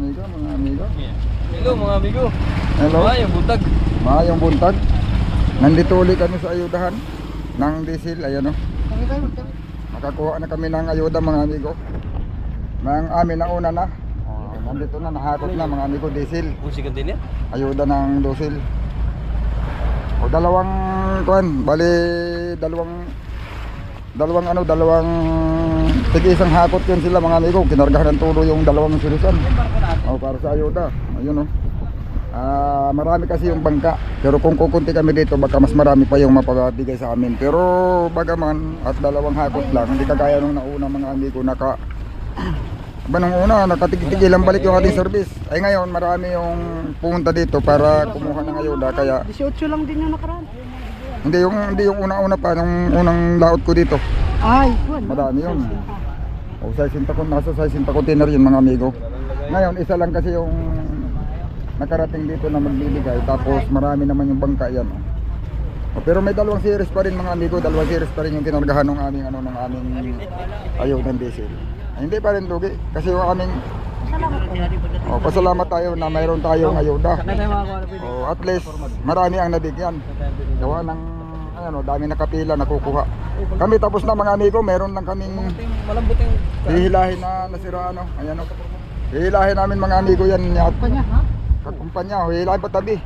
amigo, mga amigo. Hello mga amigo. Hello. Maayong buntag. Maayong buntag. Nandito ulit kami sa ayudahan ng diesel, ayan o. Nakakuha na kami ng ayuda mga amigo. Ng amin na una na. Nandito na, nahakot na mga amigo, diesel. Usi container? Ayuda ng diesel. O dalawang kuan, bali dalawang tig-isang hakot yun sila mga amigo. Kinargahan ng tulo yung dalawang sirisan. O para sa ayuda. Ayun o. Marami kasi yung bangka. Pero kung kukunti kami dito, baka mas marami pa yung mapabigay sa amin. Pero bagaman at dalawang hakot lang, hindi kagaya nung nauna mga amigo. Nung una, nakatigil-tigilan balik yung ating service. Ay ngayon, marami yung pumunta dito para kumuha ng ayuda. Kaya 18 lang din yung nakaraan. Hindi yung una-una pa, nung unang laot ko dito. Ay, kuwan. Madami yun. O, nasa 60 container yun mga amigo. Ngayon, isa lang kasi yung nakarating dito na magbibigay. Tapos marami naman yung bangka yan. O, pero may dalawang series pa rin mga amigo. Dalawang series pa rin yung kinargahan ng aming ayuda ng diesel. Ay, hindi pa rin lugi. Kasi yung aming pasalamat tayo na mayroon tayong ayuda. O, at least marami ang nabigyan. Gawa ng dami nakapila, nakukuha. Kami tapos na mga amigo, meron lang kaming hihilahin na nasira ayan o. Hihilahin namin mga amigo yan niya. Kakumpanya, hihilahin patabi.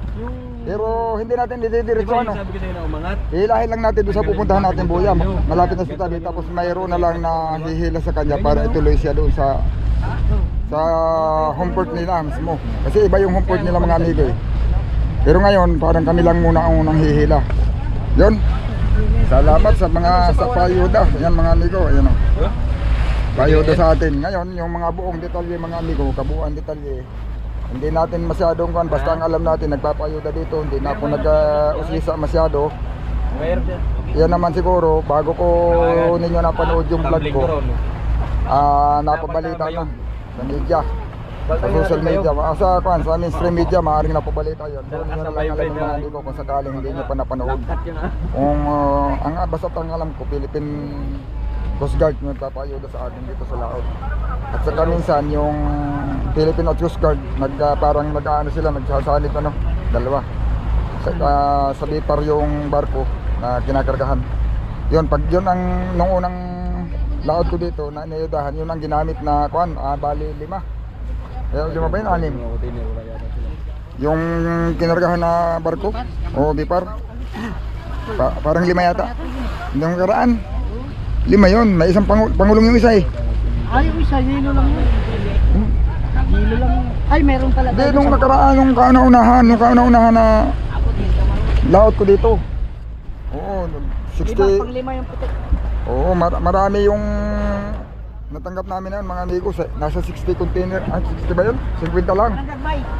Pero hindi natin didiretso hihilahin lang natin doon sa pupuntahan natin buya. Malapit na sa tabi, tapos mayroon na lang na hihila sa kanya para ituloy siya doon sa home port nila mismo. Kasi iba yung home port nila mga amigo eh. Pero ngayon, parang kami lang muna ang unang hihila. Yun. Salamat sa payuda. Yan mga amigo, ayan o. Payuda sa atin. Ngayon, yung mga buong detalye mga amigo, kabuuan detalye, hindi natin masyadong kan. Basta ang alam natin, nagpapayuda dito. Hindi na ako nag-usisa masyado. Yan naman siguro, bago ko ninyo napanood yung vlog ko, napabalita na sa media, sa social media, sa mainstream media, maaaring napabalita yun. Pero nyo na lang alam ng mga amigo kung sakaling hindi nyo pa napanood. Kung basta ang alam ko, Philippine Coast Guard nagpapayuda sa atin dito sa laot. At saka minsan yung Philippine Coast Guard parang nagsasanib dalawa sa Bipar yung barko na kinakargahan. Yun, pag yun nung unang laot ko dito na inayudahan, yun ang ginamit na bali 5. Lima ba yun? 6. Yung kinargahan na barko o Bipar, parang 5 yata. Yung karaan 5 yun, may isang pangulong yung isa eh. Ay, yung isa, hilo lang yun. Hilo lang yun. Ay, meron pala. Hindi, nung nakaraan, yung kauna-unahan na laot ko dito. Oo, 60. Pang 5 yung puti. Oo, marami yung natanggap namin na mga amigo. Nasa 60 container. 60 ba yun? 50 lang.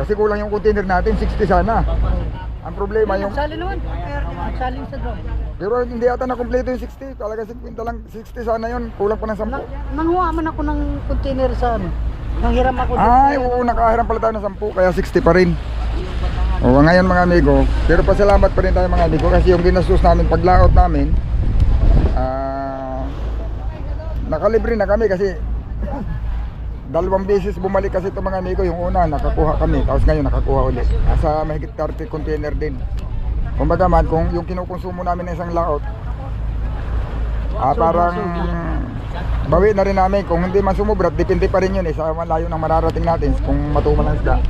Kasi kulang yung container natin, 60 sana. Ang problema yung Sali naman. Sali sa drone. pero hindi ata na kumpleto yung 60. Talaga 50 lang. 60 sana yun. Kulang pa ng 10. Nanghuha man ako ng container sa nanghiram ako. Ay, oo, nakahiram pala tayo ng 10. Kaya 60 pa rin. O ngayon mga amigo. Pero pasalamat pa rin tayo mga amigo. Kasi yung ginastos namin paglaot namin, nakalibre na kami kasi 2 beses bumalik kasi ito mga amigo. Yung una nakakuha kami, tapos ngayon nakakuha ulit. Nasa mahigit 30 container din. Kumbaga man, kung yung kinukonsumo namin ng isang laot, parang bawi na rin namin. Kung hindi man sumubra, depende pa rin yun sa malayo ng mararating natin. Kung matumal ang isda,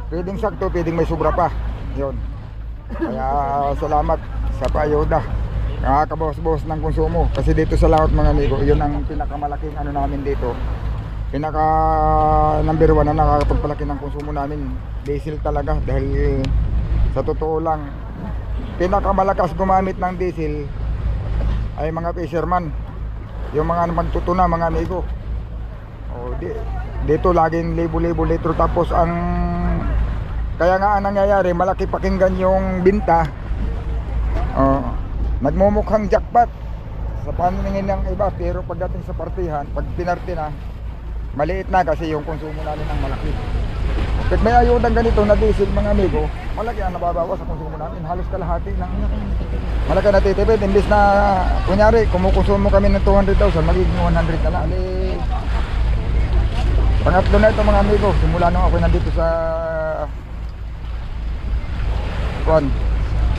pwedeng sakto, pwedeng may sobra pa. Yun. Kaya salamat sa payuda. Nakakabawas-bawas ng konsumo. Kasi dito sa laot mga amigo, yun ang pinakamalaking namin dito. Pinaka number 1 na nakakapagpalaki ng konsumo namin. Diesel talaga. Dahil sa totoo lang, pinakamalakas gumamit ng diesel ay mga fisherman. Yung mga magtutuna mga amigo. Dito laging libo-libo litro. Tapos kaya nga ang nangyayari, malaki pakinggan yung binta. Nagmumukhang jackpot sa paningin ng iba, pero pagdating sa partihan, pag pinarte na, maliit na kasi yung konsumo namin ang malaki. Pag may ayudang ganito na diesel mga amigo, malaki ang nababawas sa konsumo namin. Halos kalahati ng malaki na titipid. Imbis na kunyari kumukonsumo kami ng 200,000, magiging 100 na lang. Pangatlo na ito mga amigo. Simula nung ako nandito sa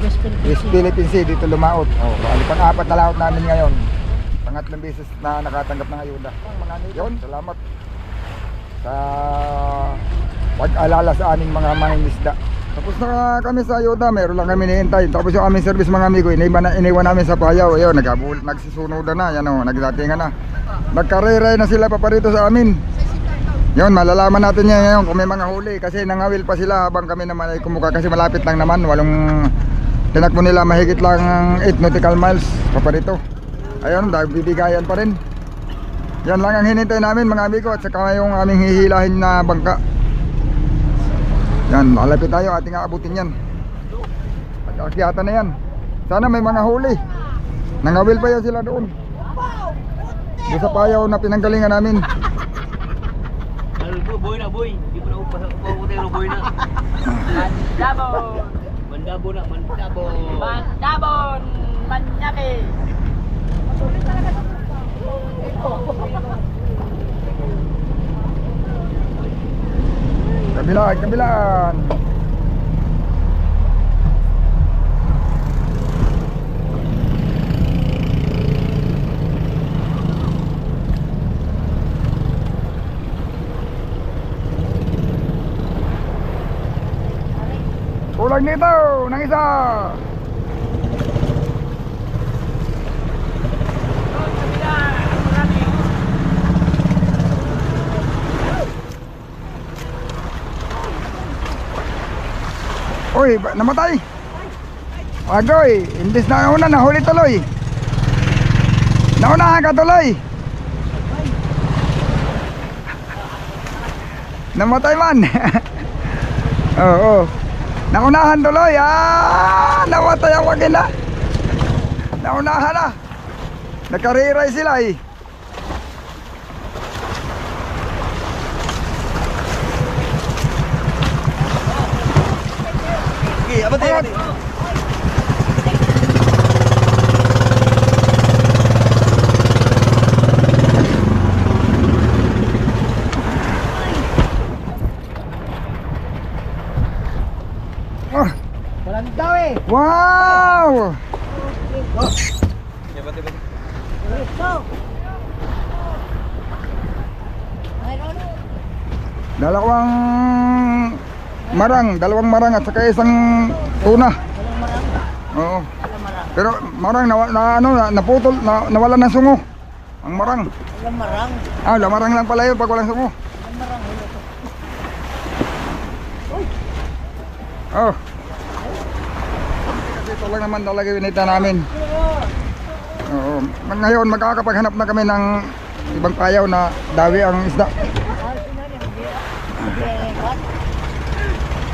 West Philippine Sea, dito lumaot. Bali pang-apat na laot namin ngayon. Pangatlong beses na nakatanggap ng ayuda. Mga amigo, yun, salamat sa pag-alala sa aming mga mangingisda. Tapos na kami sa ayuda, meron lang kami nihintay. Tapos yung aming service mga amigo, iniwan namin sa payaw. Ayun, nagsisunodan na, yan o, nagdatingan na. Nagkareray na sila paparito sa amin. Yun, malalaman natin yan ngayon kung may mga huli. Kasi nangawil pa sila habang kami naman ay kumuka. Kasi malapit lang naman, tinakbo nila mahigit lang 8 nautical miles paparito. Ayun, bibigayan pa rin. Yan lang ang hinintay namin mga amigo. At saka yung aming hihilahin na bangka. Yan, malapit tayo, ating aabutin yan. Pagkakyata na yan. Sana may mga huli. Nangawil pa yan sila doon. Doon sa payaw na pinanggalingan namin. Boy na boy, hindi mo na uputero boy na. Mandabon, manyake. Kabilaan. Kulang nito ng isa. Uy, namatay. Agoy, imbis na una nahuli tuloy. Naunahan ka tuloy. Namatay man. Oo. Naunahan tuloy. Namatay ang wagina. Naunahan na. Nagkariray sila eh. Okay, abot tayo. Walang daw eh. Wow! Dalawang marang at saka isang tuna. Oo. Pero marang naputol, nawala ng sungo. Ang marang. Lamarang. Lamarang lang pala yun pag walang sungo. Oh. Kasi ito lang naman talaga winita namin. Oo. Ngayon magkakapaghanap na kami ng ibang payaw na dawi ang isda.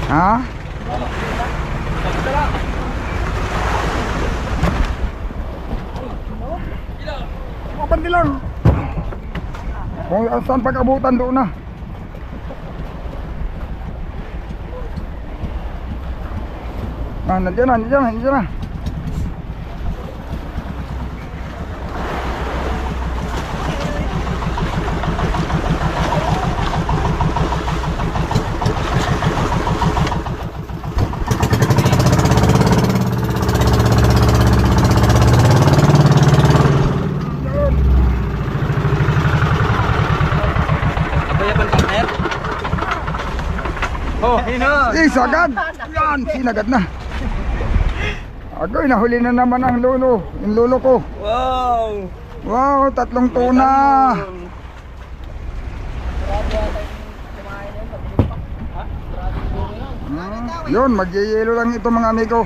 Ha? Kapandi lang. Kung saan pag-abutan doon na. Nandiyan na. Oh, hina. Sagad. Yan, sinagad na. Agoy, nahuli na naman ang lolo. Yung lolo ko. Wow. Wow, 3 tuna. Yun, magyayelo lang ito mga amigo.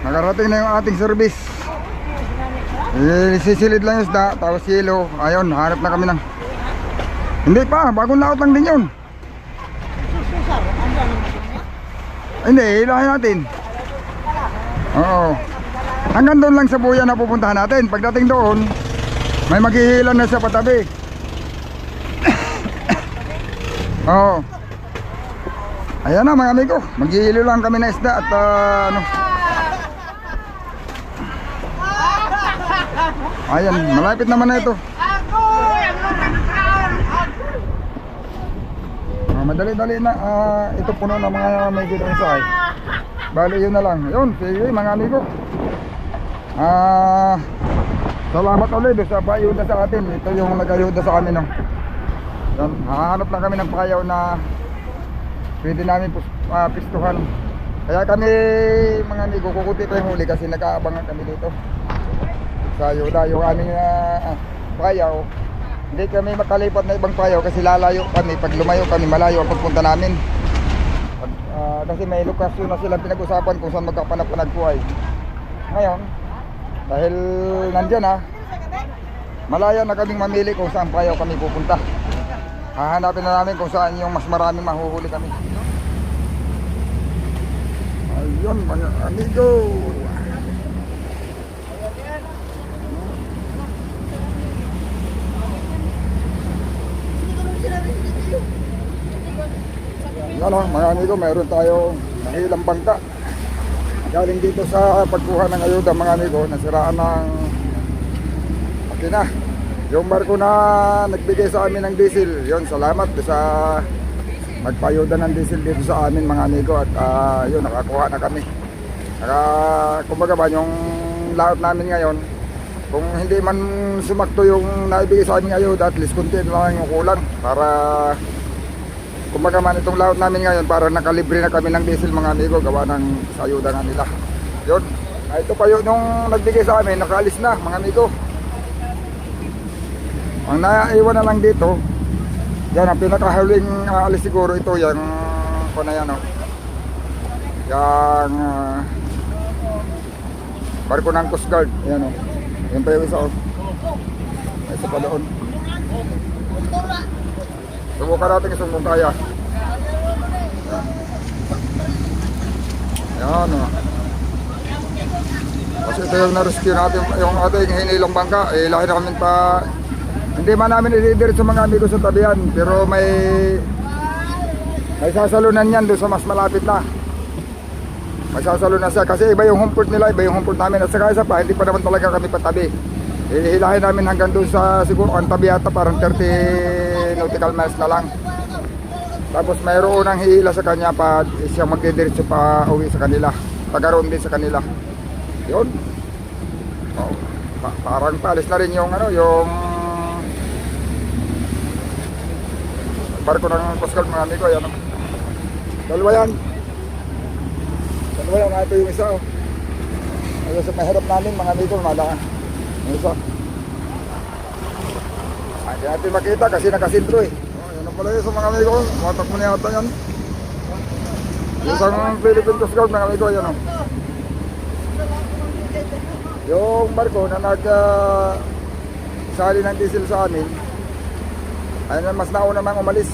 Nakarating na yung ating service. Sisilid lang yung isda, tapos yelo. Ayun, hanap na kami ng... Hindi pa, bagong laot lang din yun. Hindi, hilahin natin. Oo. Hanggang doon lang sa buya na pupuntahan natin. Pagdating doon, may maghihilan na sa patabi. Oo. Ayan na mga amigo, maghihilo lang kami na isda at Ayan, malapit naman na ito. Madali-dali na. Ito puno ng mga may gitong sa ay. Bali yun na lang. Yun, sige mga amigo. Salamat ulit sa payuda sa atin. Ito yung nag-ayuda sa amin. No? Yan, hahanap lang kami ng payaw na pwede namin pistuhan. Kaya kami mga amigo, kukuti pa yung huli kasi nag-aabangan kami dito sa ayuda. Yung aming payaw, hindi kami makalipat na ibang payaw kasi lalayo kami. Pag lumayo kami, malayo ang pagpunta namin. Kasi may lokasyon na silang pinag-usapan kung saan magkapanap-panagpuay. Ngayon, dahil nandyan malaya na kaming mamili kung saan payaw kami pupunta. Hahanapin na namin kung saan yung mas maraming mahuhuli kami. Ayun mga amigo. Yan mga amigo, mayroon tayong nahilang bangka. Galing dito sa pagkuha ng ayuda mga amigo, nasiraan ng makina. Yung barko na nagbigay sa amin ng diesel, yun, salamat sa nagpayuda ng diesel dito sa amin mga amigo. At yun, nakakuha na kami. Kumbaga ba, yung laot namin ngayon, kung hindi man sumakto yung naibigay sa aming ayuda, at least kunti lang yung kulang para kumbaga man itong laot namin ngayon para nakalibre na kami ng diesel mga amigo gawa ng sa ayuda nga nila. Yun, ito pa yun yung nagbigay sa amin, nakaalis na mga amigo. Ang naiwan na lang dito, yan ang pinakahuling alis siguro ito, yung kung na yan yung barko ng Coast Guard, yan yung pa yung isa ay isa pa doon. Subukan natin isang kung kaya. Yan kasi ito yung na-rescue natin, yung ating hinilang bangka. Lahi na kami pa. Hindi man namin i-leader sa mga amigo sa tabihan, pero may sasalunan yan doon sa mas malapit na. May sasalunan siya kasi iba yung home port nila, iba yung home port namin. At saka isa pa, hindi pa naman talaga kami patabi. Hilahin namin hanggang doon sa siguro ang tabi yata parang 30 nautical miles na lang. Tapos mayroon ang hihila sa kanya pa siya magdidiretso pa uwi sa kanila. Pagaroon din sa kanila. Yun. Parang paalis na rin yung yung barko ng Coast Guard mga amigo. Yan. Dalawa yan. Dalawa yan. Ito yung isa. Ayun sa mahirap namin mga amigo. Malaka. Yung isa. Hindi natin makita kasi nakasintro eh. Yan ang pala yun sa mga amigo. Matak mo na yata yan. Yung isang Philippine Coast Guard mga amigo. Yan o. Yung barko na sali ng diesel sa amin, ayun, mas nauna mang umalis.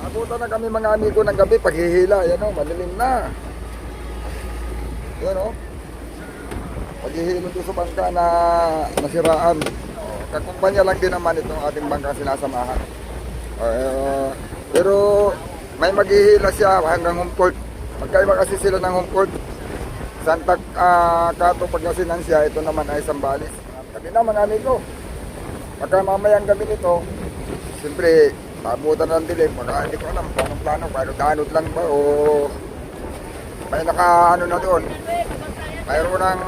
Nabutan na kami mga amigo ng gabi paghihila. Yan o, malilim na. Yan o. Paghihilo doon sa bangka na nasiraan. Kakumpanya lang din naman itong ating bangka sinasamahan. Pero may maghihila siya hanggang home port. Magkaiba kasi sila ng home port. Santa Cato Pagkasinan siya, ito naman ay Sambales. Gabi na mga amigo. Pagka mamayang gabi nito, siyempre, tabutan ng dilim. Hindi ko alam kung anong plano, danot lang ba o may naka-ano na doon. Mayroon ng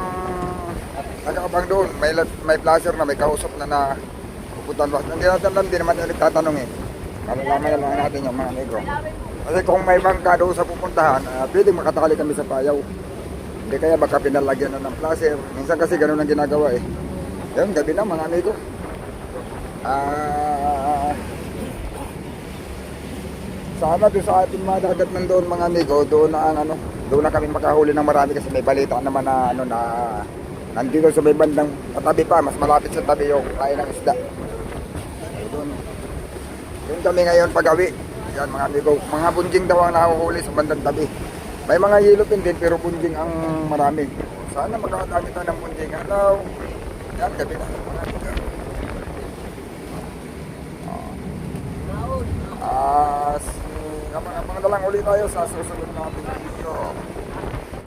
nag-aabang doon, may placer na, may kausap na pupuntan ba. Hindi naman nagtatanong eh. Malalaman na lang natin yung mga negro. Kasi kung may bangka doon sa pupuntahan, pwede makatali kami sa payaw. Hindi kaya baka pinalagyan na ng placer. Minsan kasi ganun ang ginagawa eh. Yan, gabi na mga amigo. Sana doon sa ating mga dagat nandoon mga amigo, doon na kami makahuli ng marami kasi may balita naman na na nandito sa may bandang patabi pa, mas malapit sa tabi yung kaya ng isda. Doon kami ngayon pag-awi. Yan mga amigo, mga bunjing daw ang nahuhuli sa bandang tabi. May mga yellowfin din pero bunjing ang marami. Sana makakadami tayo ng bunjing. Hello. Yan, gabi na. Mga dalang ulit tayo sa susunod natin video.